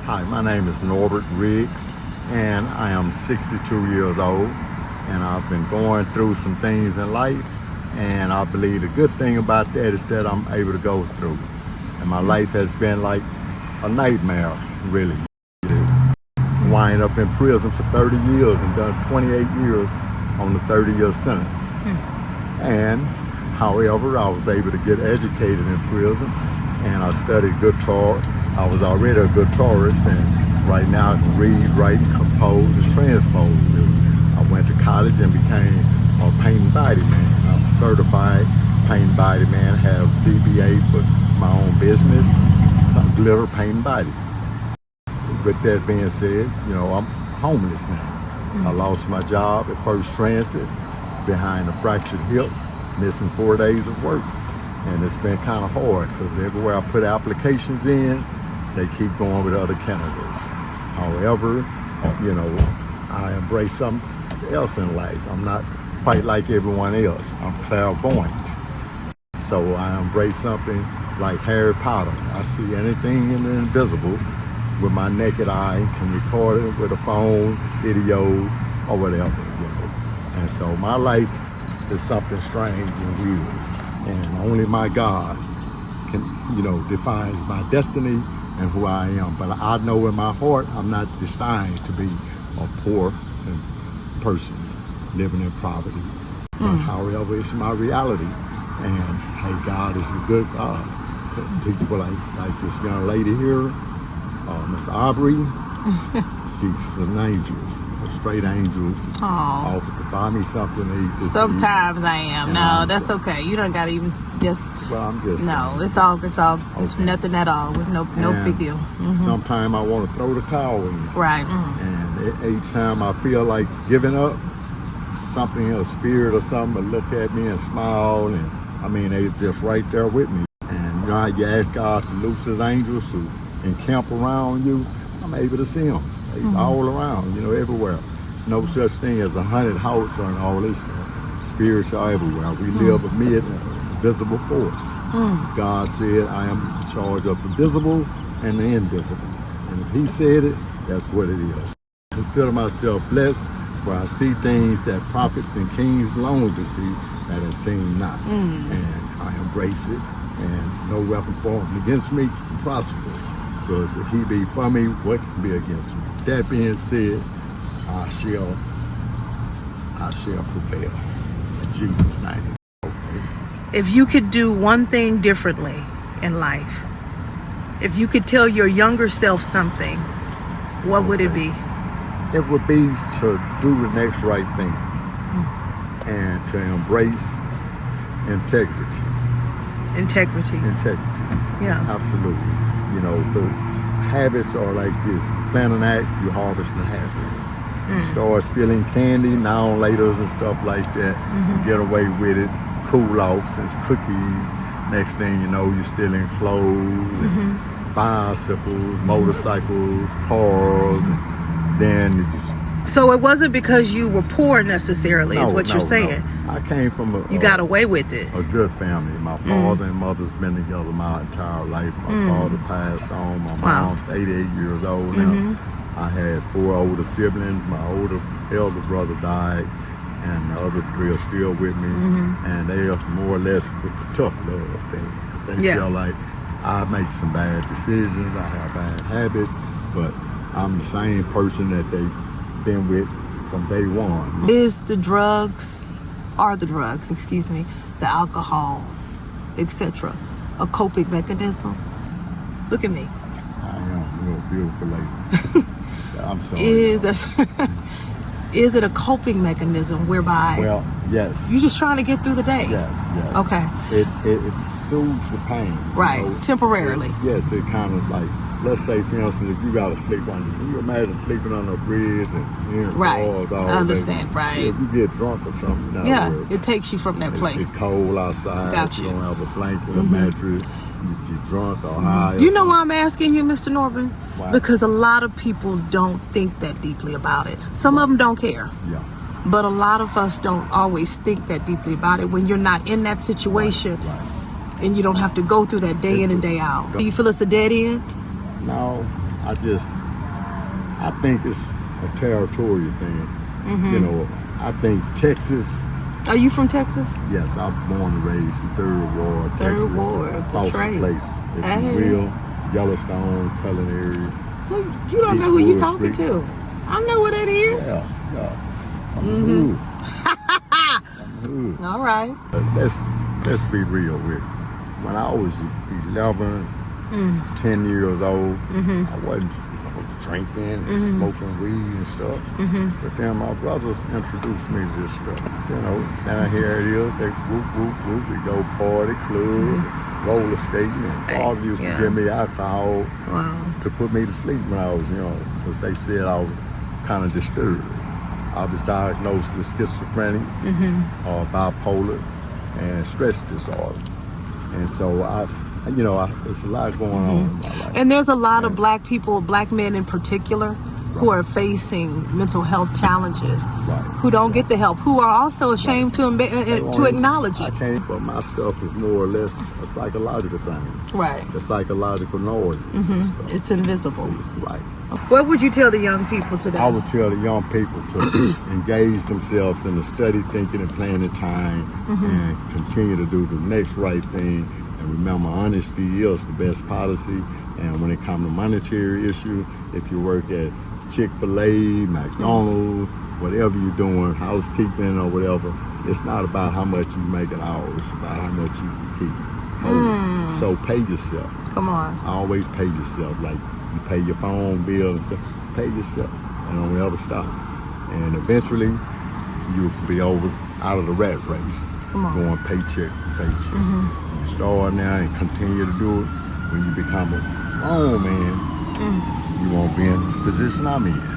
Hi, my name is Norbert Griggs, and I am 62 years old, and I've been going through some things in life, and I believe the good thing about that is that I'm able to go through. And my life has been like a nightmare, really. Wind up in prison for 30 years and done 28 years on the 30-year sentence. And however, I was able to get educated in prison, and I studied guitar. I was already a guitarist, and right now I can read, write, compose, and transpose music. I went to college and became a paint and body man. I'm a certified paint and body man, have DBA for my own business, glitter paint and body. With that being said, I'm homeless now. I lost my job at First Transit behind a fractured hip, missing 4 days of work. And it's been kind of hard because everywhere I put applications in, they keep going with other candidates. However, I embrace something else in life. I'm not quite like everyone else. I'm clairvoyant. So I embrace something like Harry Potter. I see anything in the invisible with my naked eye, can record it with a phone, video, or whatever, And so my life is something strange and weird. And only my God can, defines my destiny and who I am. But I know in my heart, I'm not destined to be a poor person living in poverty. But however, it's my reality. And hey, God is a good God. People like this young lady here, Miss Aubrey, she's an angel, a straight angel. She offered to buy me something to eat. Sometimes I am. No, that's okay. You don't gotta even just. Well, I'm just. No, it's all. It's nothing at all. It was no big deal. Sometimes I want to throw the towel in. Right. And each time I feel like giving up, something, a spirit or something, will look at me and smile, and they just right there with me. And you ask God to loose His angels to encamp around you. I'm able to see them all around, everywhere. It's no such thing as a haunted house or all this. Spirits are everywhere. We live amid visible force. God said, I am in charge of the visible and the invisible. And if He said it, that's what it is. I consider myself blessed, for I see things that prophets and kings long to see that are seen not. And I embrace it, and no weapon formed against me can prosper. Because if He be for me, what can be against me? That being said, I shall prevail. In Jesus' name. Okay. If you could do one thing differently in life, if you could tell your younger self something, what would it be? It would be to do the next right thing and to embrace integrity. Integrity. Yeah. Absolutely. The habits are like this. You plant an act, you harvest a habit. You start stealing candy, now-and-laters and stuff like that. You get away with it, cool-offs and cookies. Next thing you know, you're stealing clothes, and bicycles, motorcycles, cars, and then you just... So it wasn't because you were poor necessarily, is what you're saying. No. I came from you got away with it. A good family. My father and mother's been together my entire life. My father passed on. My mom's 88 years old now. I had 4 older siblings. My elder brother died, and the other 3 are still with me. And they are more or less with the tough love thing. They feel like I make some bad decisions. I have bad habits, but I'm the same person that they've been with from day one. The alcohol, etc., a coping mechanism? Look at me. I am. You're a beautiful lady. I'm sorry. Is it a coping mechanism whereby? Well, yes. You're just trying to get through the day. Yes. Okay. It soothes the pain. Right. Temporarily. Yes. It kind of like, let's say, for instance, if you got to sleep on, can you imagine sleeping on a bridge and cars all I understand. day? Right. So if you get drunk or something, it takes you from that place. It's cold outside. Got you. You don't have a blanket, a mattress. If you're drunk or high. You know why I'm asking you, Mr. Norbert? Why? Because a lot of people don't think that deeply about it. Some of them don't care. Yeah. But a lot of us don't always think that deeply about it when you're not in that situation. Right. And you don't have to go through that day in and day out. Do you feel it's a dead end? No, I just I think it's a territorial thing. Mm-hmm. You know, I think Texas. Are you from Texas? Yes, I'm born and raised in Third Ward, Texas. Third Ward, Awesome Detroit. place, if Hey. you will. Yellowstone, culinary. You don't know who you Eastwood talking Street. to. I know what that is. Yeah. I'm Mm-hmm. hood. I'm hood. All right. Let's be real with it. When I was 11, 10 years old, I wasn't drinking and smoking weed and stuff. But then my brothers introduced me to this stuff. You know, now here it is. They whoop, whoop, whoop. We go party, club, roller skating. And father used to give me alcohol to put me to sleep when I was young, because they said I was kind of disturbed. I was diagnosed with schizophrenia, bipolar, and stress disorder. And so there's a lot going on in my life. And there's a lot of black people, black men in particular, who are facing mental health challenges, who don't get the help, who are also ashamed to acknowledge it. I can't, but my stuff is more or less a psychological thing. Right. The psychological noise. It's invisible. Right. What would you tell the young people today? I would tell the young people to engage themselves in the study, thinking, and planning time, and continue to do the next right thing. And remember, honesty is the best policy. And when it comes to monetary issue, if you work at Chick-fil-A, McDonald's, whatever you're doing, housekeeping or whatever, it's not about how much you make an hour. It's about how much you can keep. So pay yourself. Come on. Always pay yourself. Like you pay your phone bill and stuff, pay yourself. And don't ever stop. And eventually, you'll be out of the rat race. Going paycheck to paycheck. You start now and continue to do it. When you become a grown man, you won't be in this position I'm in.